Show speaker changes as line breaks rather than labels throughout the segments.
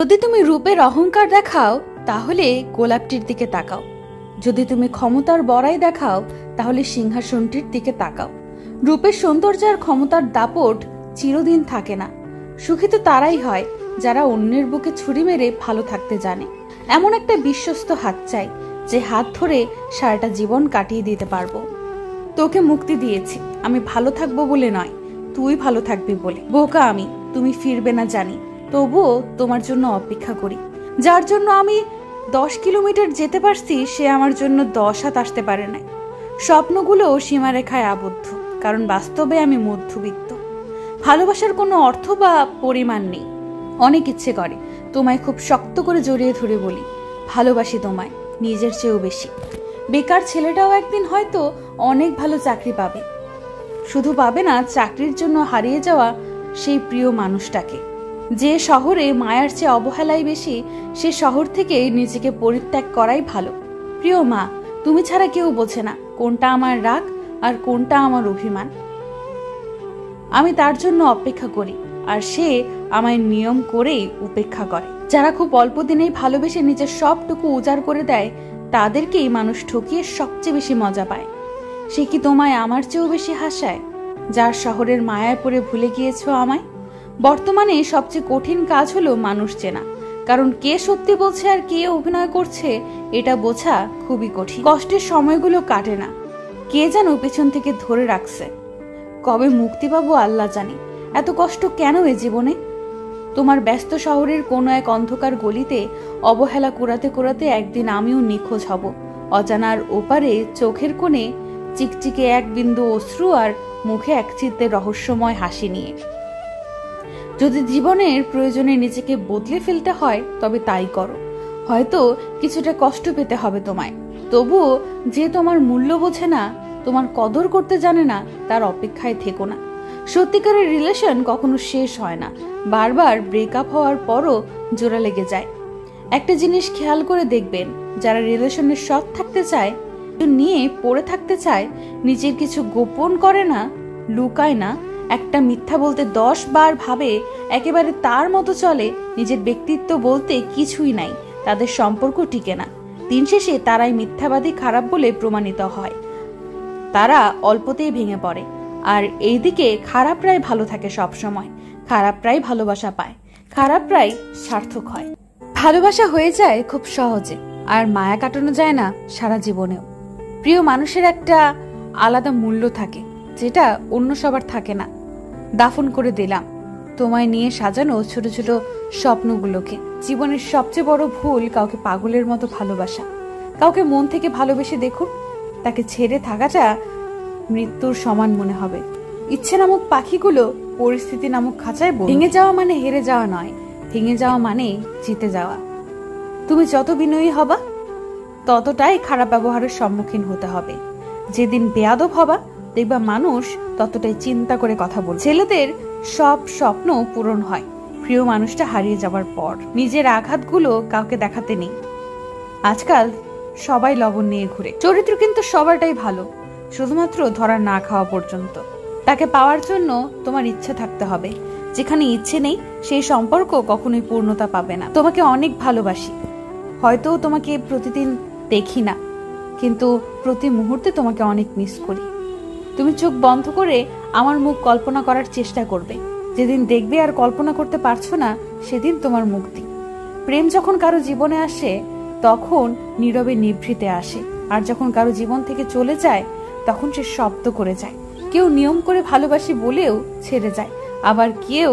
যদি তুমি রূপের অহংকার দেখাও তাহলে গোলাপটির দিকে তাকাও, যদি তুমি ক্ষমতার বড়াই দেখাও তাহলে সিংহাসনটির দিকে তাকাও। রূপের সৌন্দর্য আর ক্ষমতার দাপট চিরদিন থাকে না। সুখী তো তারাই হয় যারা অন্যের বুকে ছুরি মেরে ভালো থাকতে জানে। এমন একটা বিশ্বস্ত হাত চাই যে হাত ধরে সারাটা জীবন কাটিয়ে দিতে পারবো। তোকে মুক্তি দিয়েছি আমি ভালো থাকবো বলে নয়, তুই ভালো থাকবি বলে। বোকা আমি, তুমি ফিরবে না জানি, তবুও তোমার জন্য অপেক্ষা করি। যার জন্য আমি 10 কিলোমিটার যেতে পারছি সে আমার জন্য 10 হাত আসতে পারে না। স্বপ্নগুলো সীমারেখায় আবদ্ধ, কারণ বাস্তবে আমি মধ্যবিত্ত। ভালোবাসার কোনো অর্থ বা পরিমাণ নেই। অনেক ইচ্ছে করে তোমায় খুব শক্ত করে জড়িয়ে ধরে বলি ভালোবাসি তোমায় নিজের চেয়েও বেশি। বেকার ছেলেটাও একদিন হয়তো অনেক ভালো চাকরি পাবে, শুধু পাবে না চাকরির জন্য হারিয়ে যাওয়া সেই প্রিয় মানুষটাকে। যে শহরে মায়ার চেয়ে অবহেলাই বেশি, সে শহর থেকে নিজেকে পরিত্যাগ করাই ভালো। প্রিয় মা, তুমি ছাড়া কেউ বোঝে না কোনটা আমার রাগ আর কোনটা আমার অভিমান। আমি তার জন্য অপেক্ষা করি আর সে আমায় নিয়ম করেই উপেক্ষা করে। যারা খুব অল্প দিনেই ভালোবেসে নিজের সবটুকু উজাড় করে দেয় তাদেরকেই মানুষ ঠকিয়ে সবচেয়ে বেশি মজা পায়। সে কি তোমায় আমার চেয়েও বেশি হাসায়, যার শহরের মায়ায় পড়ে ভুলে গিয়েছো আমায়? বর্তমানে সবচেয়ে কঠিন কাজ হলো মানুষ চেনা, কারণ কে সত্যি বলছে আর কে অভিনয় করছে এটা বোঝা খুবই কঠিন। কষ্টের সময়গুলো কাটে না, কে যেন পেছন থেকে ধরে রাখছে। কবে মুক্তি পাবো আল্লাহ জানি। এত কষ্ট কেন এ জীবনে? তোমার ব্যস্ত শহরের কোনো এক অন্ধকার গলিতে অবহেলা কুড়াতে কুড়াতে একদিন আমিও নিখোঁজ হব, অজানার ওপারে চোখের কোণে চিকচিকে এক বিন্দু অশ্রু আর মুখে এক চিত্তে রহস্যময় হাসি নিয়ে। যদি জীবনের প্রয়োজনে নিজেকে বদলে ফেলতে হয় তবে তাই করো। হয়তো কিছুটা কষ্ট পেতে হবে তোমায়, তবুও যে তোমার মূল্য বোঝে না, তোমার কদর করতে জানে না, তার অপেক্ষায় থেকো না। সত্যিকারের রিলেশন কখনো শেষ হয় না, বারবার ব্রেকআপ হওয়ার পরও জোড়া লেগে যায়। একটা জিনিস খেয়াল করে দেখবেন, যারা রিলেশনে সৎ থাকতে চায়, নিয়ে পড়ে থাকতে চায়, নিজের কিছু গোপন করে না, লুকায় না, একটা মিথ্যা বলতে 10 বার ভাবে, একেবারে তার মতো চলে, নিজের ব্যক্তিত্ব বলতে কিছুই নাই, তাদের সম্পর্ক টিকে না। দিন শেষে তারাই মিথ্যাবাদী, খারাপ বলে প্রমাণিত হয়। তারা অল্পতেই ভেঙে পড়ে। আর এইদিকে খারাপরাই ভালো থাকে সব সময়, খারাপরাই ভালোবাসা পায়, খারাপরাই সার্থক হয়। ভালোবাসা হয়ে যায় খুব সহজে, আর মায়া কাটানো যায় না সারা জীবনেও। প্রিয় মানুষের একটা আলাদা মূল্য থাকে, যেটা অন্য সবার থাকে না। দাফন করে দিলাম তোমায় নিয়ে সাজানো ছোট ছোট স্বপ্নগুলোকে। জীবনের সবচেয়ে বড় ভুল কাউকে পাগলের মতো ভালোবাসা। কাউকে মন থেকে ভালোবেসে দেখুন, তাকে ছেড়ে থাকাটা মৃত্যুর সমান মনে হবে। ইচ্ছে নামক পাখিগুলো পরিস্থিতি নামক খাঁচায় ভেঙে যাওয়া মানে হেরে যাওয়া নয়, ভেঙে যাওয়া মানে জিতে যাওয়া। তুমি যত বিনয়ী হবা ততটাই খারাপ ব্যবহারের সম্মুখীন হতে হবে। যেদিন বেয়াদব হবা দেখবা মানুষ ততটাই চিন্তা করে কথা বলবে। ছেলেদের সব স্বপ্ন পূরণ হয় প্রিয় মানুষটা হারিয়ে যাবার পর। নিজের আঘাতগুলো কাউকে দেখাতে নেই। আজকাল সবাই লবণ নিয়ে ঘুরে। চরিত্র কিন্তু সবারটাই ভালো, শুধুমাত্র ধরা না খাওয়া পর্যন্ত। তাকে পাওয়ার জন্য তোমার ইচ্ছা থাকতে হবে। যেখানে ইচ্ছে নেই সেই সম্পর্ক কখনোই পূর্ণতা পাবে না। তোমাকে অনেক ভালোবাসি, হয়তো তোমাকে প্রতিদিন দেখি না, কিন্তু প্রতি মুহূর্তে তোমাকে অনেক মিস করি। তুমি চোখ বন্ধ করে আমার মুখ কল্পনা করার চেষ্টা করবে। যেদিন দেখবে আর কল্পনা করতে পারছো না, সেদিন তোমার মুক্তি। প্রেম যখন কারো জীবনে আসে তখন নীরবে নিভৃতে আসে, আর যখন কারো জীবন থেকে চলে যায় তখন সে শব্দ করে যায়। কেউ নিয়ম করে ভালোবাসি বলেও ছেড়ে যায়, আবার কেউ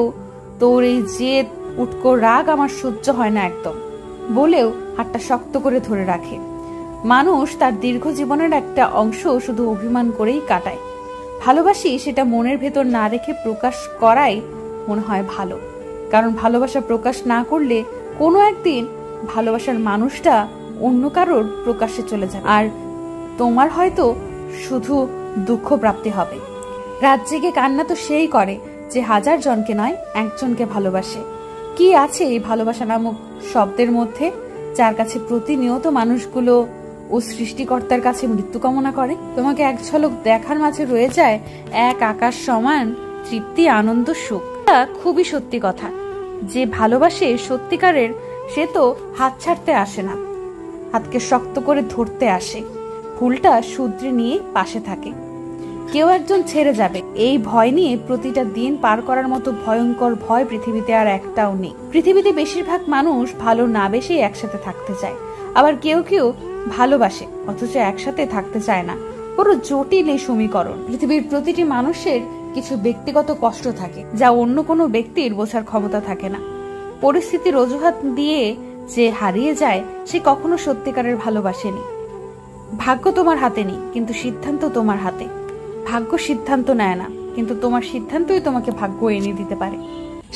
তোর এই জেদ উটকো রাগ আমার সহ্য হয় না একদম বলেও হাতটা শক্ত করে ধরে রাখে। মানুষ তার দীর্ঘ জীবনের একটা অংশ শুধু অভিমান করেই কাটায়। ভালোবাসি সেটা মনের ভেতর না রেখে প্রকাশ করাই মনে হয় ভালো, কারণ ভালোবাসা প্রকাশ না করলে কোনো একদিন ভালোবাসার মানুষটা অন্য কারোর প্রকাশে চলে যাবে, আর তোমার হয়তো শুধু দুঃখ প্রাপ্তি হবে। রাত জেগে কান্না তো সেই করে যে 1000 জনকে নয়, একজনকে ভালোবাসে। কি আছে এই ভালোবাসা নামক শব্দের মধ্যে, যার কাছে প্রতিনিয়ত মানুষগুলো ও সৃষ্টিকর্তার কাছে মৃত্যু কামনা করে? তোমাকে এক ঝলক দেখার মাঝে রয়ে যায় এক আকাশ সমান তৃপ্তি, আনন্দ, সুখ। খুবই সত্যি কথা। যে ভালোবাসে সত্যিকারের সে তো হাত ছাড়তে আসে না, হাতকে শক্ত করে ধরতে আসে, ভুলটা শুধরে নিয়ে পাশে থাকে। কেউ একজন ছেড়ে যাবে এই ভয় নিয়ে প্রতিটা দিন পার করার মতো ভয়ঙ্কর ভয় পৃথিবীতে আর একটাও নেই। পৃথিবীতে বেশিরভাগ মানুষ ভালো না বেশি একসাথে থাকতে চায়, আবার কেউ কেউ ভালোবাসে অথচ একসাথে থাকতে চায় না। পুরো জটিল এই সমীকরণ। পৃথিবীর প্রতিটি মানুষের কিছু ব্যক্তিগত কষ্ট থাকে যা অন্য কোনো ব্যক্তির বোঝার ক্ষমতা থাকে না। পরিস্থিতির অজুহাত দিয়ে যে হারিয়ে যায় সে কখনো সত্যিকারের ভালোবাসেনি। ভাগ্য তোমার হাতে নেই, কিন্তু সিদ্ধান্ত তোমার হাতে। ভাগ্য সিদ্ধান্ত নেয় না, কিন্তু তোমার সিদ্ধান্তই তোমাকে ভাগ্য এনে দিতে পারে।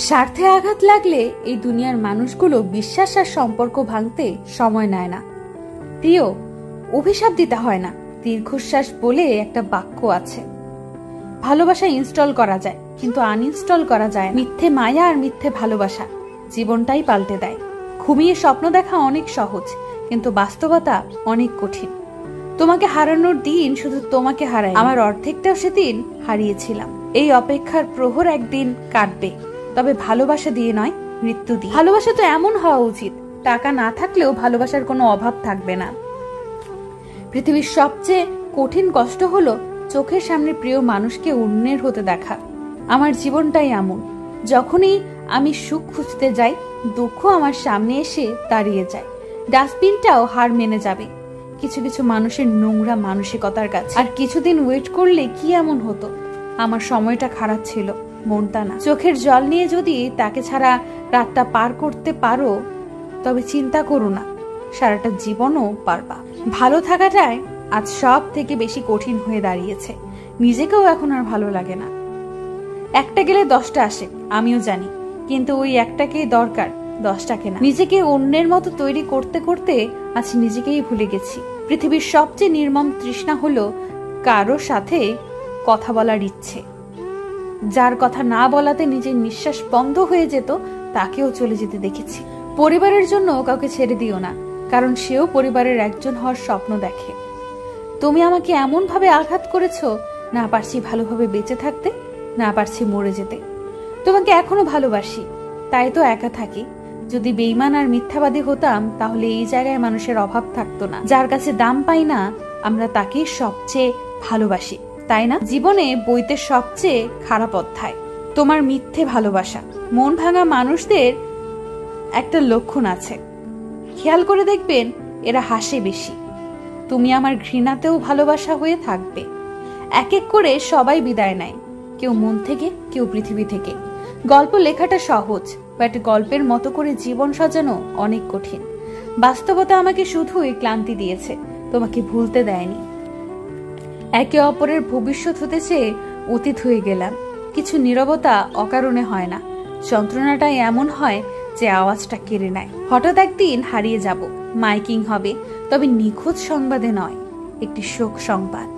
স্বার্থে আঘাত লাগলে এই দুনিয়ার মানুষগুলো বিশ্বাস আর সম্পর্ক ভাঙতে সময় নেয় না। প্রিয়, অভিশাপ দিতে হয় না, দীর্ঘশ্বাস বলে একটা বাক্য আছে। ভালোবাসা ইনস্টল করা যায়, কিন্তু আনইনস্টল করা যায় না। মিথ্যে মায়া আর মিথ্যে ভালোবাসা জীবনটাই পাল্টে দেয়। ঘুমিয়ে স্বপ্ন দেখা অনেক সহজ, কিন্তু বাস্তবতা অনেক কঠিন। তোমাকে হারানোর দিন শুধু তোমাকে হারাই, আমার অর্ধেকটাও সেদিন হারিয়েছিলাম। এই অপেক্ষার প্রহর একদিন কাটবে, তবে ভালোবাসা দিয়ে নয়, মৃত্যু দিয়ে। ভালোবাসা তো এমন হওয়া উচিত, টাকা না থাকলেও ভালোবাসার কোনো অভাব থাকবে না। পৃথিবীর সবচেয়ে কঠিন কষ্ট হলো চোখের সামনে প্রিয় মানুষকে অন্যের হতে দেখা। আমার জীবনটাই এমন, যখনই আমি সুখ খুঁজতে যাই দুঃখ আমার সামনে এসে দাঁড়িয়ে যায়। ডাস্টবিনটাও হার মেনে যাবে কিছু কিছু মানুষের নোংরা মানসিকতার কাছে। আর কিছুদিন ওয়েট করলে কি এমন হতো? আমার সময়টা খারাপ ছিল, মনটা না। চোখের জল নিয়ে যদি তাকে ছাড়া রাতটা পার করতে পারো, তবে চিন্তা করো না, সারাটা জীবনও পারবা। ভালো থাকাটাই আজ সব থেকে বেশি কঠিন হয়ে দাঁড়িয়েছে। নিজেকেও এখন আর ভালো লাগে না। একটা গেলে 10টা আসে, আমিও জানি, কিন্তু ওই একটাকেই দরকার, 10টাকে না। নিজেকে অন্যের মতো তৈরি করতে করতে আজ নিজেকেই ভুলে গেছি। পৃথিবীর সবচেয়ে নির্মম তৃষ্ণা হলো কারোর সাথে কথা বলার ইচ্ছে। যার কথা না বলাতে নিজের নিঃশ্বাস বন্ধ হয়ে যেত, তাকেও চলে যেতে দেখেছি। পরিবারের জন্য কাউকে ছেড়ে দিও না, কারণ সেও পরিবারের একজন হওয়ার স্বপ্ন দেখে। তুমি আমাকে এমন ভাবে আঘাত করেছো, না পারছি ভালোভাবে বেঁচে থাকতে, না পারছি মরে যেতে। তোমাকে এখনো ভালোবাসি, তাই তো একা থাকি। যদি বেঈমান আর মিথ্যাবাদী হতাম, তাহলে এই জায়গায় মানুষের অভাব থাকতো না। যার কাছে দাম পাই না, আমরা তাকেই সবচেয়ে ভালোবাসি, তাই না? জীবনে বইতে সবচেয়ে খারাপ অধ্যায় তোমার মিথ্যে ভালোবাসা। মন ভাঙা মানুষদের একটা লক্ষণ আছে, খেয়াল করে দেখবেন এরা হাসে বেশি। তুমি আমার ঘৃণাতেও ভালোবাসা হয়ে থাকবে। এক এক করে সবাই বিদায় নেয়, কেউ মন থেকে, কেউ পৃথিবী থেকে। গল্প লেখাটা সহজ, বাট গল্পের মতো করে জীবন সাজানো অনেক কঠিন। বাস্তবতা আমাকে শুধুই ক্লান্তি দিয়েছে, তোমাকে ভুলতে দেয়নি। একে অপরের ভবিষ্যৎ হতে চেয়ে অতীত হয়ে গেলাম। কিছু নীরবতা অকারণে হয় না, যন্ত্রণাটাই এমন হয় যে আওয়াজটা কেড়ে নেয়। হঠাৎ একদিন হারিয়ে যাব, মাইকিং হবে, তবে নিখোঁজ সংবাদে নয়, একটি শোক সংবাদ।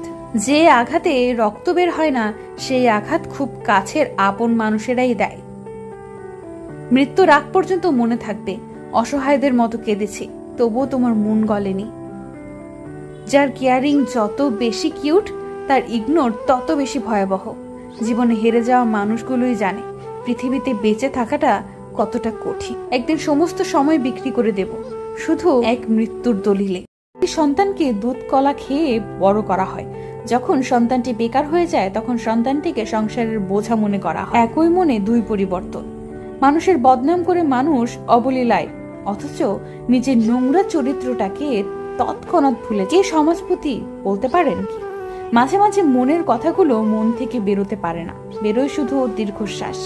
যে আঘাতে রক্ত বের হয় না, সেই আঘাত খুব কাছের আপন মানুষেরাই দেয়। মৃত্যুর আগ পর্যন্ত মনে থাকবে, অসহায়দের মতো কেঁদেছি, তবুও তোমার মন গলেনি। যার কেয়ারিং যত বেশি কিউট, তার ইগনোর তত বেশি ভয়াবহ। জীবনে হেরে যাওয়া মানুষগুলোই জানে পৃথিবীতে বেঁচে থাকাটা কতটা কঠিন। একদিন সমস্ত সময় বিক্রি করে দেব, শুধু এক মৃত্যুর দলিলে। সন্তানকে দুধ কলা খেয়ে বড় করা হয়। যখন সন্তানটি বেকার হয়ে যায়, তখন সন্তানটিকে সংসারের বোঝা মনে করা হয়। একই মনে দুই পরিবর্তন। মানুষের বদনাম করে মানুষ অবলীলায়, অথচ নিজের নোংরা চরিত্রটাকে তৎক্ষণাৎ ভুলে। কে সমাজপতি বলতে পারেন কি? মাঝে মাঝে মনের কথাগুলো মন থেকে বেরোতে পারে না, বেরোয় শুধু দীর্ঘশ্বাস।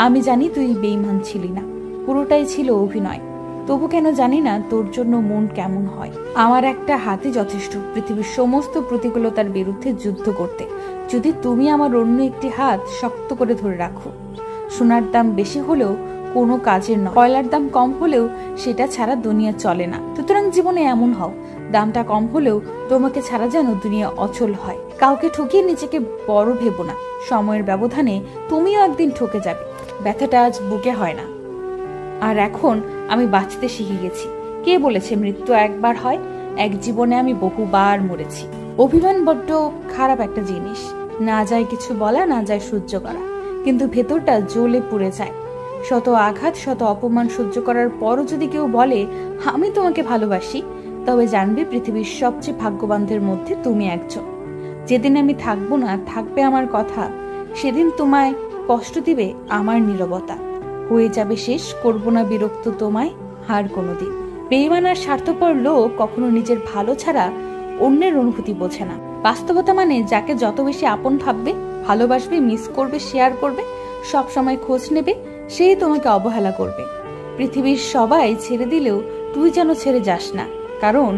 আমি জানি তুই বেঈমান ছিলি না, পুরোটাই ছিল অভিনয়। তবু কেন জানি না তোর জন্য মন কেমন হয়। আমার একটা হাতই যথেষ্ট পৃথিবীর সমস্ত প্রতিকূলতার বিরুদ্ধে যুদ্ধ করতে, যদি তুমি আমার অন্য একটি হাত শক্ত করে ধরে রাখো। সোনার দাম বেশি হলেও কোনো কাজের নয়, কয়লার দাম কম হলেও সেটা ছাড়া দুনিয়া চলে না। সুতরাং জীবনে এমন হও, দামটা কম হলেও তোমাকে ছাড়া যেন দুনিয়া অচল হয়। কাউকে ঠকিয়ে নিজেকে বড় ভেবো না, সময়ের ব্যবধানে তুমিও একদিন ঠকে যাবে। ব্যথাটা আজ বুকে হয় না। আর এখন আমি বাঁচতে শিখে গেছি। কে বলেছে মৃত্যু একবার হয়? এক জীবনে আমি বহুবার মরেছি। অভিমান বড্ড খারাপ একটা জিনিস, না যায় কিছু বলা, না যায় সহ্য করা, কিন্তু ভেতরটা জ্বলে পুড়ে যায়। শত আঘাত, শত অপমান সহ্য করার পরও যদি কেউ বলে আমি তোমাকে ভালোবাসি, তবে জানবে পৃথিবীর সবচেয়ে ভাগ্যবানদের মধ্যে তুমি একজন। যেদিন আমি থাকবো না, থাকবে আমার কথা, সেদিন তোমায় কষ্ট দিবে আমার নীরবতা। হয়ে যাবে শেষ, করবো না বিরক্ত তোমায় আর কোনোদিন। বেঈমান আর স্বার্থপর লোক কখনো নিজের ভালো ছাড়া অন্যের অনুভূতি বোঝে না। বাস্তবতা মানে যাকে যত বেশি আপন ভাববে, ভালোবাসবে, মিস করবে, শেয়ার করবে, সব সময় খোঁজ নেবে, সেই তোমাকে অবহেলা করবে। পৃথিবীর সবাই ছেড়ে দিলেও তুই যেন ছেড়ে যাস না, কারণ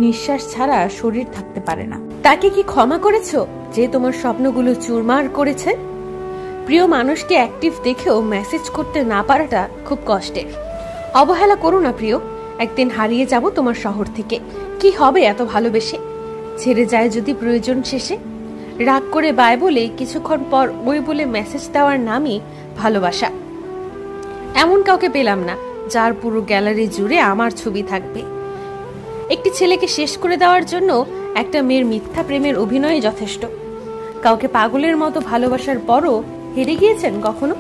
নিঃশ্বাস ছাড়া শরীর থাকতে পারে না।
তাকে কি ক্ষমা করেছো যে তোমার স্বপ্নগুলো চুরমার করেছে? প্রিয় মানুষকে অ্যাক্টিভ দেখেও মেসেজ করতে না পারাটা খুব কষ্টের। অবহেলা করো না প্রিয়, একদিন হারিয়ে যাব তোমার শহর থেকে। কি হবে এত ভালোবেসে? ছেড়ে যায় যদি প্রয়োজন শেষে। রাগ করে বাই বলে কিছুক্ষণ পর ওই বলে মেসেজ দেওয়ার নামই ভালোবাসা। এমন কাউকে পেলাম না যার পুরো গ্যালারি জুড়ে আমার ছবি থাকবে। একটি ছেলেকে শেষ করে দেওয়ার জন্য একটা মেয়ের মিথ্যা প্রেমের অভিনয় যথেষ্ট। কাউকে পাগলের মতো ভালোবাসার পরও হেরে গিয়েছেন কখনো?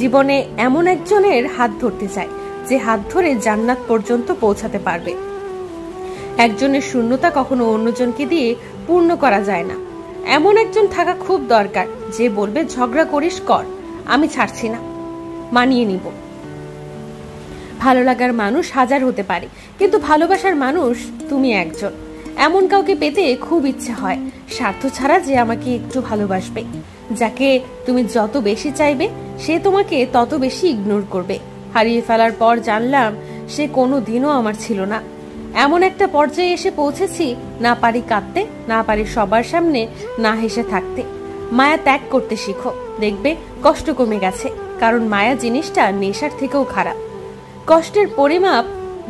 জীবনে এমন একজনের হাত ধরতে চাই যে হাত ধরে জান্নাত পর্যন্ত পৌঁছাতে পারবে। একজনের শূন্যতা কখনো অন্যজনকে দিয়ে পূর্ণ করা যায় না। এমন একজন থাকা খুব দরকার যে বলবে ঝগড়া করিস কর, আমি ছাড়ছি না, মানিয়ে নিব। ভালো লাগার মানুষ হাজার হতে পারে, কিন্তু ভালোবাসার মানুষ তুমি একজন। এমন কাউকে পেতে খুব ইচ্ছে হয়, স্বার্থ ছাড়া যে আমাকে একটু ভালোবাসবে। যাকে তুমি যত বেশি চাইবে সে তোমাকে তত বেশি ইগনোর করবে। হারিয়ে ফেলার পর জানলাম সে কোনো দিনও আমার ছিল না। এমন একটা পর্যায়ে এসে পৌঁছেছি, না পারি কাঁদতে, না পারি সবার সামনে না হেসে থাকতে। মায়া ত্যাগ করতে শিখো, দেখবে কষ্ট কমে গেছে। কারণ মায়া জিনিসটা নেশার থেকেও খারাপ। কষ্টের পরিমাপ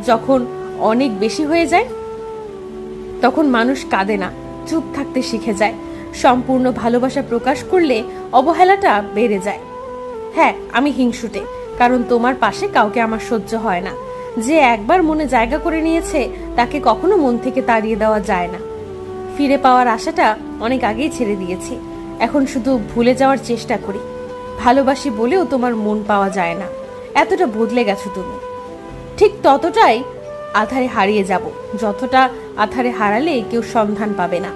যখন অনেক বেশি হয়ে যায় তখন মানুষ কাঁদে না, চুপ থাকতে শিখে যায়। সম্পূর্ণ ভালোবাসা প্রকাশ করলে অবহেলাটা বেড়ে যায়। হ্যাঁ, আমি হিংসুটে, কারণ তোমার পাশে কাউকে আমার সহ্য হয় না। যে একবার মনে জায়গা করে নিয়েছে তাকে কখনো মন থেকে তাড়িয়ে দেওয়া যায় না। ফিরে পাওয়ার আশাটা অনেক আগেই ছেড়ে দিয়েছি, এখন শুধু ভুলে যাওয়ার চেষ্টা করি। ভালোবাসি বলেও তোমার মন পাওয়া যায় না, এতটা বদলে গেছো তুমি। ঠিক ততটাই আধারে হারিয়ে যাব, যতটা আধারে হারালে কেউ সন্ধান পাবে না।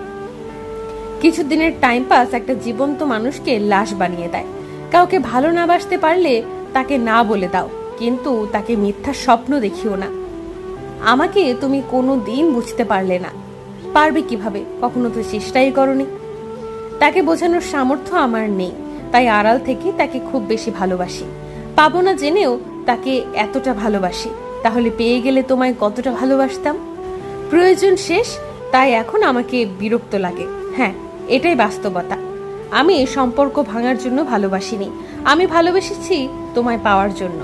কিছুদিনের টাইম পাস একটা জীবন্ত মানুষকে লাশ বানিয়ে দেয়। কাউকে ভালো না বাসতে পারলে তাকে না বলে দাও, কিন্তু তাকে মিথ্যা স্বপ্ন দেখিও না। আমাকে তুমি কোনো দিন বুঝতে পারলে না, পারবে কিভাবে? কখনো তো চেষ্টাই করনি। তাকে বোঝানোর সামর্থ্য আমার নেই, তাই আড়াল থেকে তাকে খুব বেশি ভালোবাসি। পাবো না জেনেও তাকে এতটা ভালোবাসি। তাহলে পেয়ে গেলে তোমায় কতটা ভালোবাসতাম। প্রয়োজন শেষ, তাই এখন আমাকে বিরক্ত লাগে। হ্যাঁ, এটাই বাস্তবতা। আমি সম্পর্ক ভাঙার জন্য ভালোবাসিনি, আমি ভালোবেসেছি তোমায় পাওয়ার জন্য।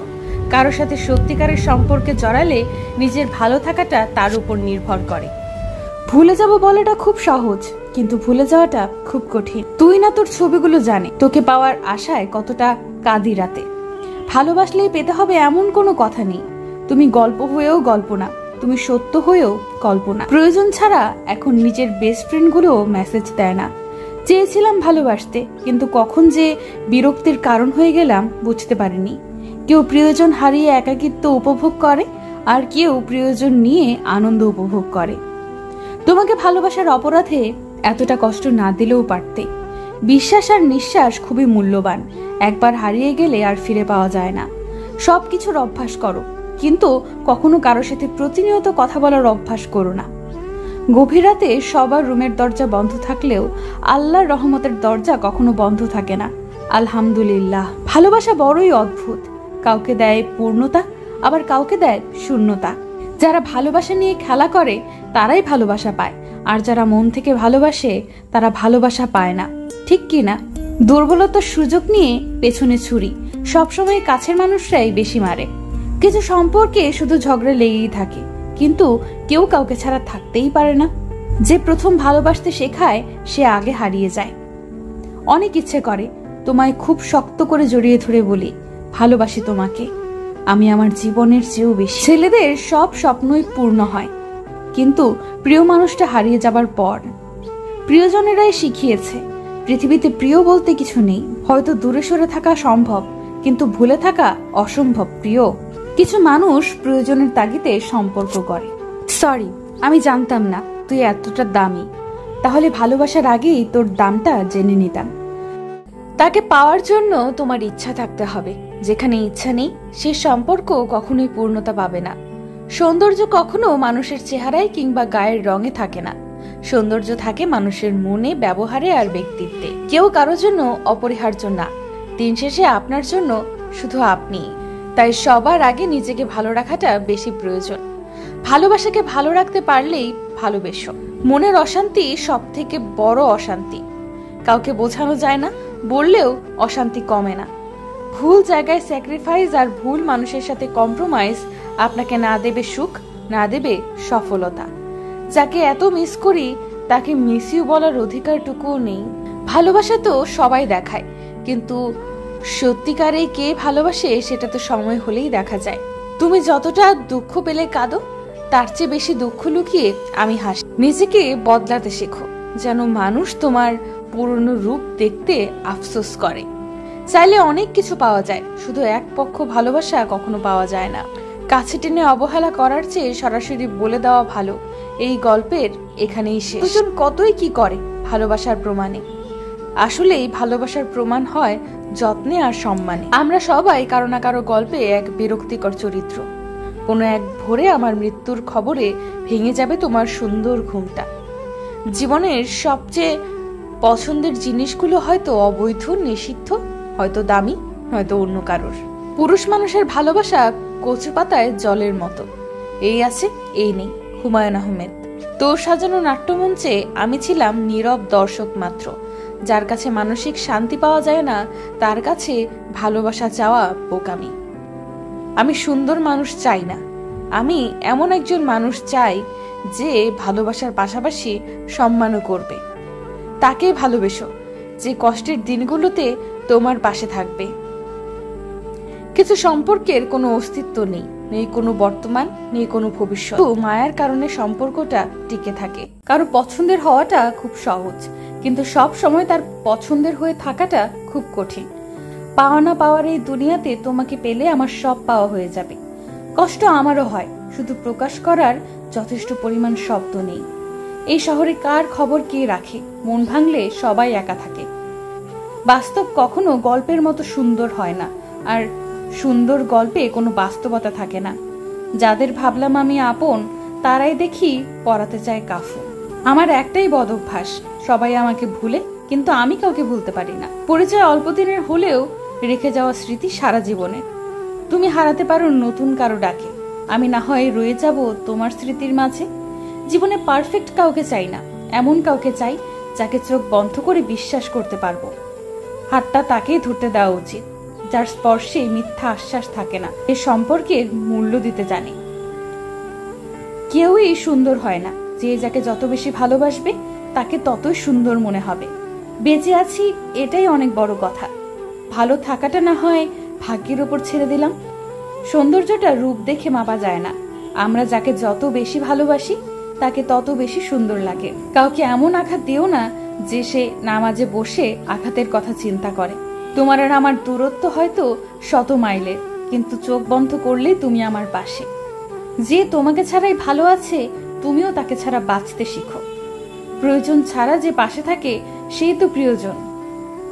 কারোর সাথে সত্যিকারের সম্পর্কে জড়ালে নিজের ভালো থাকাটা তার উপর নির্ভর করে।
ভুলে যাব বলাটা খুব সহজ, কিন্তু ভুলে যাওয়াটা খুব কঠিন। তুই না তোর ছবিগুলো জানে তোকে পাওয়ার আশায় কতটা কাঁদি রাতে। ভালোবাসলেই পেতে হবে এমন কোনো কথা নেই। তুমি গল্প হয়েও গল্প না, তুমি সত্য হয়েও কল্পনা। প্রয়োজন ছাড়া এখন নিজের বেস্ট ফ্রেন্ড গুলো মেসেজ দেয় না। চেয়েছিলাম ভালোবাসতে, কিন্তু কখন যে বিরক্তির কারণ হয়ে গেলাম বুঝতে পারিনি। কেউ প্রিয়জন হারিয়ে একাকিত্ব উপভোগ করে, আর কেউ প্রিয়জন নিয়ে আনন্দ উপভোগ করে। তোমাকে ভালোবাসার অপরাধে এতটা কষ্ট না দিলেও পারতে। বিশ্বাস আর নিঃশ্বাস খুবই মূল্যবান, একবার হারিয়ে গেলে আর ফিরে পাওয়া যায় না। সবকিছুর অভ্যাস করো, কিন্তু কখনো কারোর সাথে প্রতিনিয়ত কথা বলার অভ্যাস করো না। গভীর রাতে সবার রুমের দরজা বন্ধ থাকলেও আল্লাহর রহমতের দরজা কখনো বন্ধ থাকে না। আলহামদুলিল্লাহ। ভালোবাসা বড়ই অদ্ভুত, কাউকে দেয় পূর্ণতা, আবার কাউকে দেয় শূন্যতা। যারা ভালোবাসা নিয়ে খেলা করে তারাই ভালোবাসা পায়, আর যারা মন থেকে ভালোবাসে তারা ভালোবাসা পায় না। ঠিক কি না? দুর্বলতার সুযোগ নিয়ে পেছনে ছুরি, সবসময় কাছের মানুষরাই বেশি মারে। কিছু সম্পর্কে শুধু ঝগড়া লেগেই থাকে, কিন্তু কেউ কাউকে ছাড়া থাকতেই পারে না। যে প্রথম ভালোবাসতে শেখায় সে আগে হারিয়ে যায়। অনেক ইচ্ছে করে তোমায় খুব শক্ত করে জড়িয়ে ধরে বলি, ভালোবাসি তোমাকে, আমি আমার জীবনের চেয়েও বেশি। ছেলেদের সব স্বপ্নই পূর্ণ হয়, কিন্তু প্রিয় মানুষটা হারিয়ে যাবার পর। প্রিয়জনেরাই শিখিয়েছে পৃথিবীতে প্রিয় বলতে কিছু নেই। হয়তো দূরে সরে থাকা সম্ভব, কিন্তু ভুলে থাকা অসম্ভব প্রিয়। কিছু মানুষ প্রয়োজনের তাগিদে সম্পর্ক করে। সরি, আমি জানতাম না তুই এতটা দামি। তাহলে ভালোবাসার আগেই তোর দামটা জেনে নিতাম। তাকে পাওয়ার জন্য তোমার ইচ্ছা থাকতে হবে। যেখানে ইচ্ছা নেই সে সম্পর্ক কখনোই পূর্ণতা পাবে না। সৌন্দর্য কখনো মানুষের চেহারায় কিংবা গায়ের রঙে থাকে না। সৌন্দর্য থাকে মানুষের মনে, ব্যবহারে আর ব্যক্তিত্বে। কেউ কারো জন্য অপরিহার্য না। দিন শেষে আপনার জন্য শুধু আপনি। তাই সবার আগে নিজেকে ভালো রাখাটা বেশি প্রয়োজন। ভালোবাসাকে ভালো রাখতে পারলেই ভালোবেসো। মনের অশান্তি সব থেকে বড় অশান্তি। কাউকে বোঝানো যায় না, বললেও অশান্তি কমে না। ভুল জায়গায় স্যাক্রিফাইস আর ভুল মানুষের সাথে কম্প্রোমাইজ আপনাকে না দেবে সুখ, না দেবে সফলতা। যাকে এত মিস করি তাকে মিস ইউ বলার অধিকারটুকুও নেই। ভালোবাসা তো সবাই দেখায়, কিন্তু সত্যিকারে কে ভালোবাসে সেটা তো সময় হলেই দেখা যায়। তুমি যতটা দুঃখ পেলে কাঁদো, তার চেয়ে বেশি দুঃখ লুকিয়ে আমি হাসি। নিজেকে বদলাতে শেখো, যেন মানুষ তোমার পুরনো রূপ দেখতে আফসোস করে। চাইলে অনেক কিছু পাওয়া যায়, শুধু এক পক্ষ ভালোবাসা কখনো পাওয়া যায় না। কাছে টেনে অবহেলা করার চেয়ে সরাসরি বলে দেওয়া ভালো, এই গল্পের এখানেই শেষ। দুজন কতই কি করে ভালোবাসার প্রমাণে। আসলেই ভালোবাসার প্রমাণ হয় যত্নে আর সম্মানে। আমরা সবাই কারো না কারো গল্পে এক বিরক্তিকর চরিত্র। কোনো এক ভোরে আমার মৃত্যুর খবরে ভেঙে যাবে তোমার সুন্দর ঘুমটা। জীবনের সবচেয়ে পছন্দের জিনিসগুলো হয়তো অবৈধ, নিষিদ্ধ, হয়তো দামি, হয়তো অন্য কারোর। পুরুষ মানুষের ভালোবাসা কচু পাতায় জলের মতো, এই আছে এই নেই। হুমায়ুন আহমেদ। তোর সাজানো নাট্যমঞ্চে আমি ছিলাম নীরব দর্শক মাত্র। যার কাছে মানসিক শান্তি পাওয়া যায় না, তার কাছে ভালোবাসা চাওয়া বোকামি। আমি সুন্দর মানুষ চাই না, আমি এমন একজন মানুষ চাই যে ভালোবাসার পাশাপাশি সম্মানও করবে। তাকে ভালোবেসো যে কষ্টের দিনগুলোতে তোমার পাশে থাকবে। কিছু সম্পর্কের কোনো অস্তিত্ব নেই, নেই কোনো বর্তমান, নেই কোনো ভবিষ্যৎ। মায়ার কারণে সম্পর্কটা টিকে থাকে। কারো পছন্দের হওয়াটা খুব সহজ, কিন্তু সব সময় তার পছন্দের হয়ে থাকাটা খুব কঠিন। পাওয়া না পাওয়ার এই দুনিয়াতে তোমাকে পেলে আমার সব পাওয়া হয়ে যাবে। কষ্ট আমারও হয়, শুধু প্রকাশ করার যথেষ্ট পরিমাণ শব্দ নেই। এই শহরে কার খবর কে রাখে? মন ভাঙলে সবাই একা থাকে। বাস্তব কখনো গল্পের মতো সুন্দর হয় না, আর সুন্দর গল্পে কোনো বাস্তবতা থাকে না। যাদের ভাবলাম আমি আপন, তারাই দেখি পরাতে চায় কাফু। আমার একটাই বদ অভ্যাস, সবাই আমাকে ভুলে, কিন্তু আমি কাউকে ভুলতে পারি না। পরিচয় অল্প দিনের হলেও রেখে যাওয়া স্মৃতি সারা জীবনের। তুমি হারাতে পারো নতুন কারো ডাকে, আমি না হয় রয়ে যাব তোমার স্মৃতির মাঝে। জীবনে পারফেক্ট কাউকে চাই না, এমন কাউকে চাই যাকে চোখ বন্ধ করে বিশ্বাস করতে পারবো। হাতটা তাকেই ধরতে দেওয়া উচিত যার স্পর্শে মিথ্যা আশ্বাস থাকে না, এ সম্পর্কের মূল্য দিতে জানে। কেউই সুন্দর হয় না, যে যাকে যত বেশি ভালোবাসবে তাকে ততই সুন্দর মনে হবে। বেঁচে আছি এটাই অনেক বড় কথা। ভালো থাকাটা না হয় ভাগ্যের উপর ছেড়ে দিলাম। সৌন্দর্যটা রূপ দেখে মাপা যায় না। আমরা যাকে যত বেশি ভালোবাসি তাকে তত বেশি সুন্দর লাগে। কাউকে এমন আঘাত দিও না যে সে নামাজে বসে আঘাতের কথা চিন্তা করে। তোমার আর আমার দূরত্ব হয়তো 100 মাইলের, কিন্তু চোখ বন্ধ করলে তুমি আমার পাশে। যে তোমাকে ছাড়াই ভালো আছে, তুমিও তাকে ছাড়া বাঁচতে শিখো। প্রয়োজন ছাড়া যে পাশে থাকে সেই তো প্রিয়জন।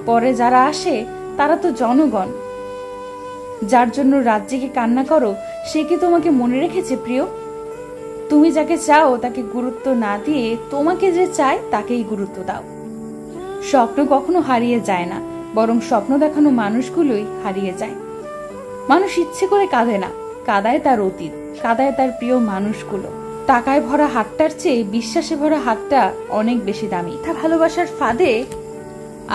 পরে যারা আসে তারা তো জনগণ। যার জন্য রাত জেগে কান্না করো, সে কি তোমাকে মনে রেখেছে প্রিয়? তুমি যাকে চাও তাকে গুরুত্ব না দিয়ে তোমাকে যে চায় তাকেই গুরুত্ব দাও। স্বপ্ন কখনো হারিয়ে যায় না, বরং স্বপ্ন দেখানো মানুষগুলোই হারিয়ে যায়। মানুষ ইচ্ছে করে কাঁদে না, কাঁদায় তার অতীত, কাঁদায় তার প্রিয় মানুষগুলো। টাকায় ভরা হাতটার চেয়ে বিশ্বাসে ভরা হাতটা অনেক বেশি দামি। তা ভালোবাসার ফাঁদে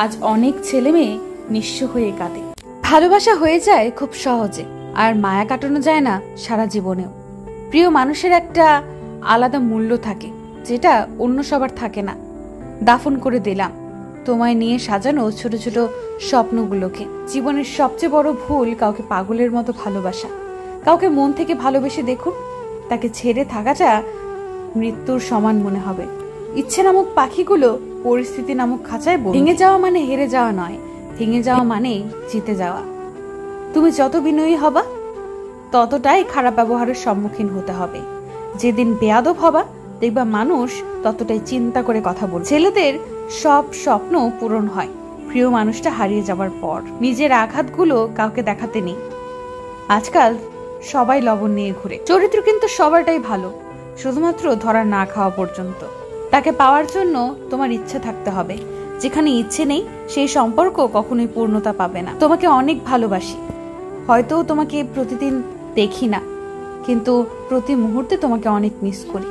আজ অনেক ছেলে মেয়ে নিঃস্ব হয়ে কাঁদে। ভালোবাসা হয়ে যায় খুব সহজে, আর মায়া কাটানো যায় না সারা জীবনেও। প্রিয় মানুষের একটা আলাদা মূল্য থাকে, যেটা অন্য সবার থাকে না। দাফন করে দিলাম তোমায় নিয়ে সাজানো ছোট ছোট স্বপ্নগুলোকে। জীবনের সবচেয়ে বড় ভুল কাউকে পাগলের মতো ভালোবাসা। কাউকে মন থেকে ভালোবেসে দেখুন, তাকে ছেড়ে থাকাটা মৃত্যুর সমান মনে হবে। ইচ্ছে নামক পাখিগুলো পরিস্থিতি নামক খাঁচায় ভেঙে যাওয়া মানে হেরে যাওয়া নয়, ভেঙে যাওয়া মানে জিতে যাওয়া। তুমি যত বিনয়ী হবা ততটাই খারাপ ব্যবহারের সম্মুখীন হতে হবে। যেদিন বেয়াদব হবা দেখবা মানুষ ততটাই চিন্তা করে কথা বলবে। ছেলেদের সব স্বপ্ন পূরণ হয় প্রিয় মানুষটা হারিয়ে যাবার পর। নিজের আঘাতগুলো কাউকে দেখাতে নেই। আজকাল সবাই লবণ নিয়ে ঘুরে। চরিত্র কিন্তু সবারটাই ভালো, শুধুমাত্র ধরা না খাওয়া পর্যন্ত। তাকে পাওয়ার জন্য তোমার ইচ্ছা থাকতে হবে। যেখানে ইচ্ছে নেই সেই সম্পর্ক কখনোই পূর্ণতা পাবে না। তোমাকে অনেক ভালোবাসি, হয়তো তোমাকে প্রতিদিন দেখি না, কিন্তু প্রতি মুহূর্তে তোমাকে অনেক মিস করি।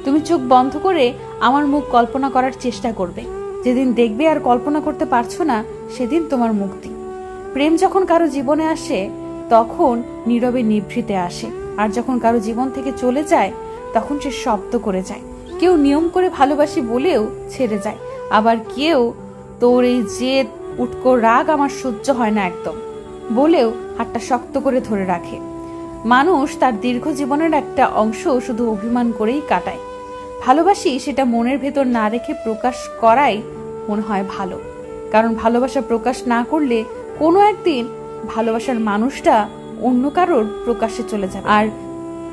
তুমি চোখ বন্ধ করে আমার মুখ কল্পনা করার চেষ্টা করবে। যেদিন দেখবে আর কল্পনা করতে পারছো না, সেদিন তোমার মুক্তি। প্রেম যখন কারো জীবনে আসে তখন নীরবে নিভৃতে আসে, আর যখন কারো জীবন থেকে চলে যায় তখন সে শব্দ করে যায়। কেউ নিয়ম করে ভালোবাসি বলেও ছেড়ে যায়, আবার কেউ তোর এই জেদ উটকো রাগ আমার সহ্য হয় না একদম বলেও হাতটা শক্ত করে ধরে রাখে। মানুষ তার দীর্ঘ জীবনের একটা অংশ শুধু অভিমান করেই কাটায়। ভালোবাসি সেটা মনের ভেতর না রেখে প্রকাশ করাই মনে হয় ভালো, কারণ ভালোবাসা প্রকাশ না করলে কোনো একদিন ভালোবাসার মানুষটা অন্য কারোর প্রকাশে চলে যাবে, আর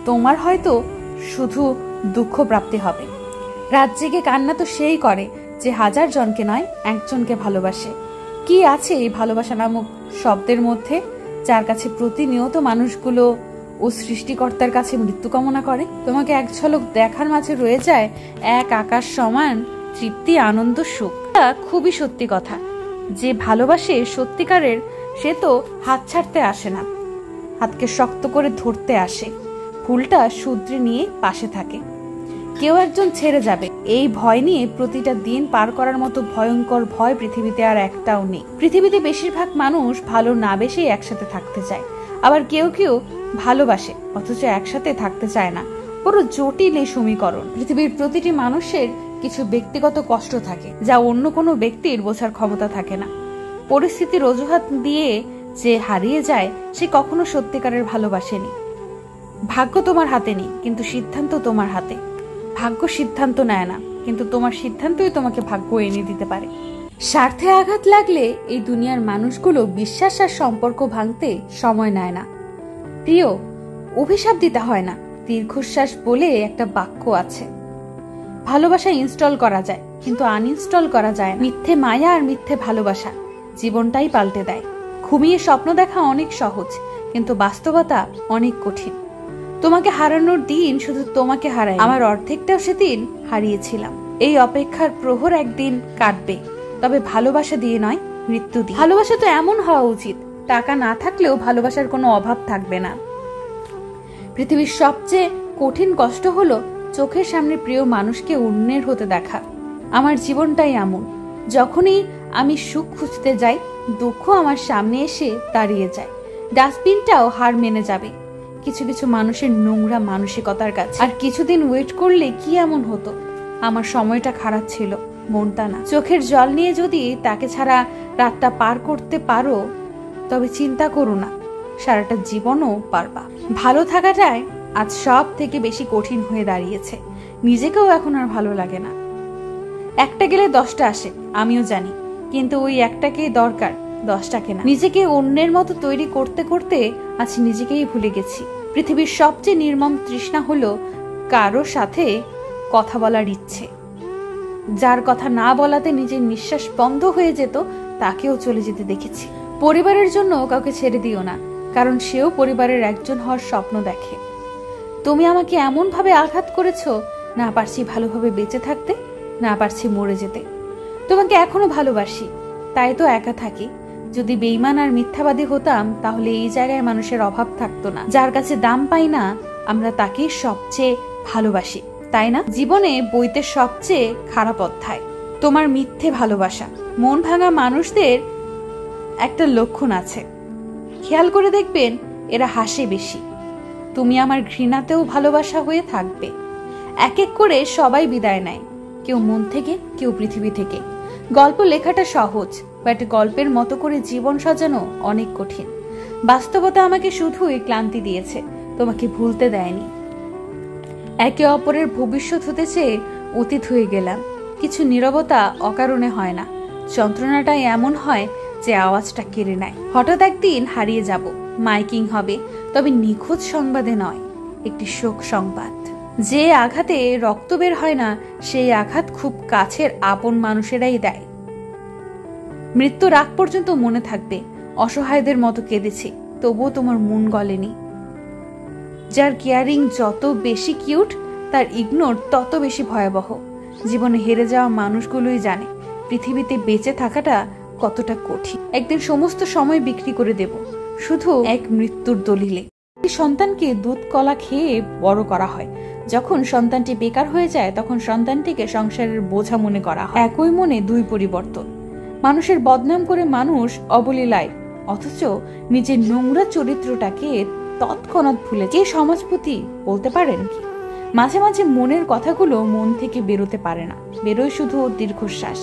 তোমার হয়তো শুধু দুঃখ প্রাপ্তি হবে। রাত জেগে কান্না তো সেই করে যে 1000 জনকে নয়, একজনকে ভালোবাসে। কি আছে এই ভালোবাসা নামক শব্দের মধ্যে, যার কাছে প্রতিনিয়ত মানুষগুলো ও সৃষ্টিকর্তার কাছে মৃত্যু কামনা করে? তোমাকে এক ঝলক দেখার মাঝে রয়ে যায় এক আকাশ সমান তৃপ্তি, আনন্দ, সুখ। খুবই সত্যি কথা। যে ভালোবাসে সত্যিকারের, সে তো হাত ছাড়তে আসে না, হাতকে শক্ত করে ধরতে আসে, ফুলটা শুধরে নিয়ে পাশে থাকে। কেউ একজন ছেড়ে যাবে এই ভয় নিয়ে প্রতিটা দিন পার করার মতো ভয়ঙ্কর ভয় পৃথিবীতে আর একটাও নেই। পৃথিবীতে বেশিরভাগ মানুষ ভালো না বেশি একসাথে থাকতে চায়, আবার কেউ কেউ ভালোবাসে অথচ একসাথে থাকতে চায় না। পুরো জটিল এই সমীকরণ। পৃথিবীর প্রতিটি মানুষের কিছু ব্যক্তিগত কষ্ট থাকে যা অন্য কোনো ব্যক্তির বোঝার ক্ষমতা থাকে না। পরিস্থিতির অজুহাত দিয়ে যে হারিয়ে যায় সে কখনো সত্যিকারের ভালোবাসেনি। ভাগ্য তোমার হাতে নেই, কিন্তু সিদ্ধান্ত তোমার হাতে। ভাগ্য সিদ্ধান্ত নেয় না, কিন্তু তোমার সিদ্ধান্তই তোমাকে ভাগ্য এনে দিতে পারে। স্বার্থে আঘাত লাগলে এই দুনিয়ার মানুষগুলো বিশ্বাস আর সম্পর্ক ভাঙতে সময় নেয় না। প্রিয়, অভিশাপ দিতে হয় না। দীর্ঘশ্বাস বলে একটা বাক্য আছে। ভালোবাসা ইনস্টল করা যায়, কিন্তু আনইনস্টল করা যায় না। মিথ্যে মায়া আর মিথ্যে ভালোবাসা জীবনটাই পাল্টে দেয়। ঘুমিয়ে স্বপ্ন দেখা অনেক সহজ, কিন্তু বাস্তবতা অনেক কঠিন। তোমাকে হারানোর দিন শুধু তোমাকে হারাই, আমার অর্ধেকটাও সেদিন হারিয়েছিলাম। এই অপেক্ষার প্রহর একদিন কাটবে, তবে ভালোবাসা দিয়ে নয়, মৃত্যু দিয়ে। ভালোবাসা তো এমন হওয়া উচিত, টাকা না থাকলেও ভালোবাসার কোনো অভাব থাকবে না। পৃথিবীর সবচেয়ে কঠিন কষ্ট হলো চোখের সামনে প্রিয় মানুষকে অন্যের হতে দেখা। আমার জীবনটাই এমন, যখনই আমি সুখ খুঁজতে যাই দুঃখ আমার সামনে এসে দাঁড়িয়ে যায়। ডাস্টবিনটাও হার মেনে যাবে কিছু কিছু মানুষের নোংরা মানসিকতার কাছে। আর কিছুদিন ওয়েট করলে কি এমন হতো? আমার সময়টা খারাপ ছিল, মনটা না। চোখের জল নিয়ে যদি তাকে ছাড়া রাতটা পার করতে পারো, তবে চিন্তা করো না, সারাটা জীবনও পারবা। ভালো থাকাটাই আজ সব থেকে বেশি কঠিন হয়ে দাঁড়িয়েছে। নিজেকেও এখন আর ভালো লাগে না। একটা গেলে 10টা আসে, আমিও জানি, কিন্তু ওই একটাকেই দরকার, 10টাকে না। নিজেকে অন্যের মতো তৈরি করতে করতে আজ নিজেকেই ভুলে গেছি। পৃথিবীর সবচেয়ে নির্মম তৃষ্ণা হলো কারো সাথে কথা বলার ইচ্ছে। যার কথা না বলাতে নিজের নিঃশ্বাস বন্ধ হয়ে যেত, তাকেও চলে যেতে দেখেছি। পরিবারের জন্য কাউকে ছেড়ে দিও না, কারণ সেও পরিবারের একজন হওয়ার স্বপ্ন দেখে। তুমি আমাকে এমন ভাবে আঘাত করেছো, না পারছি ভালোভাবে বেঁচে থাকতে, না পারছি মরে যেতে। তোমাকে এখনো ভালোবাসি, তাই তো একা থাকি। যদি বেঈমান আর মিথ্যাবাদী হতাম, তাহলে এই জায়গায় মানুষের অভাব থাকতো না। যার কাছে দাম পাই না, আমরা তাকেই সবচেয়ে ভালোবাসি, তাই না? জীবনে বইতে সবচেয়ে খারাপ অধ্যায় তোমার মিথ্যে ভালোবাসা। মন ভাঙা মানুষদের একটা লক্ষণ আছে, খেয়াল করে দেখবেন, এরা হাসে বেশি। তুমি আমার ঘৃণাতেও ভালোবাসা হয়ে থাকবে। এক এক করে সবাই বিদায় নেয়, কেউ মন থেকে, কেউ পৃথিবী থেকে। গল্প লেখাটা সহজ, বাট গল্পের মতো করে জীবন সাজানো অনেক কঠিন। বাস্তবতা আমাকে শুধুই ক্লান্তি দিয়েছে, তোমাকে ভুলতে দেয়নি। একে অপরের ভবিষ্যৎ হতে চেয়ে অতীত হয়ে গেলাম। কিছু নীরবতা অকারণে হয় না, যন্ত্রণাটাই এমন হয় যে আওয়াজটা কেড়ে নেয়। হঠাৎ একদিন হারিয়ে যাব, মাইকিং হবে, তবে নিখোঁজ সংবাদে নয়, একটি শোক সংবাদ। যে আঘাতে রক্ত বের হয় না, সেই আঘাত খুব কাছের আপন মানুষেরাই দেয়। মৃত্যুর আগ পর্যন্ত মনে থাকবে, অসহায়দের মতো কেঁদেছি, তবুও তোমার মন গলেনি। যার কেয়ারিং যত বেশি কিউট, তার ইগনোর তত বেশি ভয়াবহ। জীবনে হেরে যাওয়া মানুষগুলোই জানে পৃথিবীতে বেঁচে থাকাটা কতটা কঠিন। একদিন সমস্ত সময় বিক্রি করে দেব শুধু এক মৃত্যুর দলিলে। সন্তানকে দুধ কলা খেয়ে বড় করা হয়, যখন সন্তানটি বেকার হয়ে যায় তখন সন্তানটিকে সংসারের বোঝা মনে করা হয়। একই মনে দুই পরিবর্তন। মানুষের বদনাম করে মানুষ অবলীলায়, অথচ নিজের নোংরা চরিত্রটাকে তৎক্ষণাৎ ভুলে। কে সমাজপতি বলতে পারেন কি? মাঝে মাঝে মনের কথাগুলো মন থেকে বেরোতে পারে না, বেরোয় শুধু দীর্ঘশ্বাস।